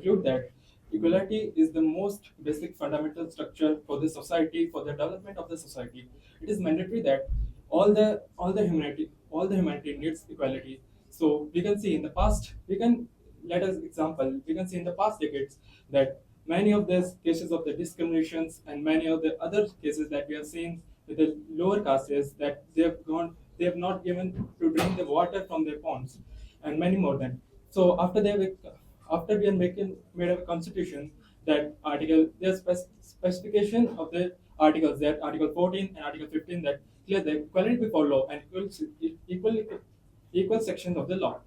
conclude that equality is the most basic fundamental structure for the society, for the development of the society. It is mandatory that all the humanity needs equality. So we can see in the past, we can see in the past decades that many of these cases of the discriminations and many of the other cases that we have seen with the lower castes, that they have not given to drink the water from their ponds, and many more than. So after we are made a constitution, that article, there's specification of the articles, that article 14 and article 15, that clear the equality before law and equal sections of the law,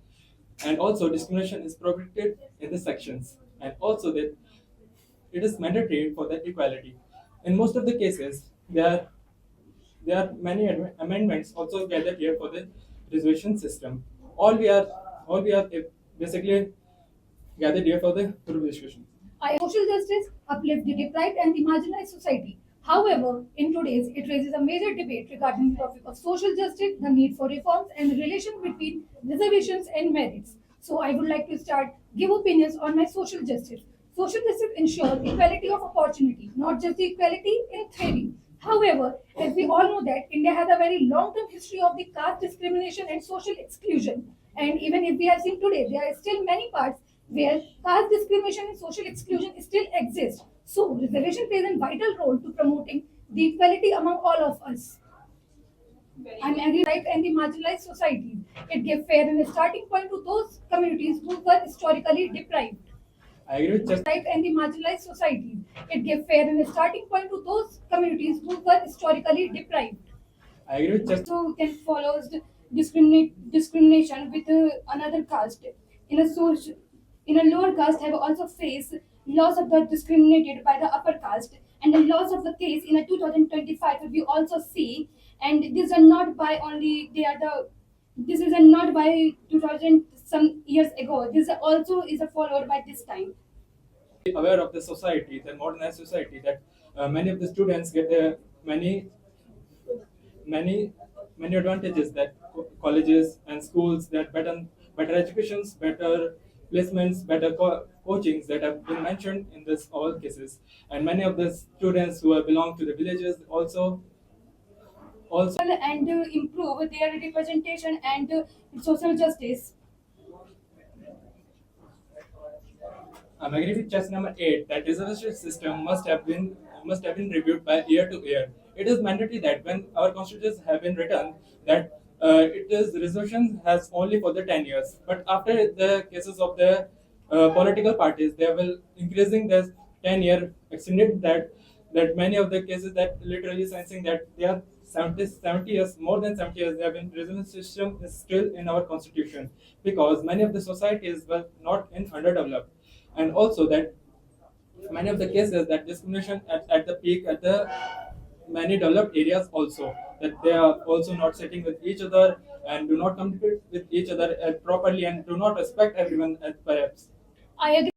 and also discrimination is prohibited in the sections, and also that it is mandatory for the equality. In most of the cases, there are many amendments also gathered here for the reservation system. All we are basically gathered here for the reservation. Social justice uplift the deprived and the marginalized society. However, in today's, it raises a major debate regarding the topic of social justice, the need for reforms, and the relation between reservations and merits. So, I would like to give opinions on my social justice. Social justice ensures equality of opportunity, not just the equality in theory. However, as we all know that India has a very long-term history of the caste discrimination and social exclusion. And even if we have seen today, there are still many parts where caste discrimination and social exclusion still exist. So, reservation plays a vital role to promoting the equality among all of us. I'm angry right and the marginalized societies. It gives fair and a starting point to those communities who were historically deprived. I agree with just Right and the marginalized societies. It gives fair and a starting point to those communities who were historically deprived. I agree with just So can follows the discrimination with another caste in a social in a lower caste have also faced loss of the discriminated by the upper caste, and the loss of the case in a 2025 we also see, and these are not by only they are the this is a not by 2000 some years ago, this also is a followed by this time. aware of the society, the modernized society, that many of the students get the many many advantages, that colleges and schools, that better educations, better placements, better coachings that have been mentioned in this all cases, and many of the students who belong to the villages also. And improve their representation and social justice. I'm agree with just number 8, that reservation system must have been reviewed by year to year. It is mandatory that when our constitutions have been written, that it is reservation has only for the 10 years. But after the cases of the political parties, they will increasing the 10-year extended, that many of the cases that literally sensing that they are 70 years, more than 70 years, they have been reservation system is still in our constitution, because many of the societies were not in underdeveloped, and also that many of the cases that discrimination at the peak at the many developed areas also, that they are also not sitting with each other and do not compete with each other properly and do not respect everyone perhaps. I agree.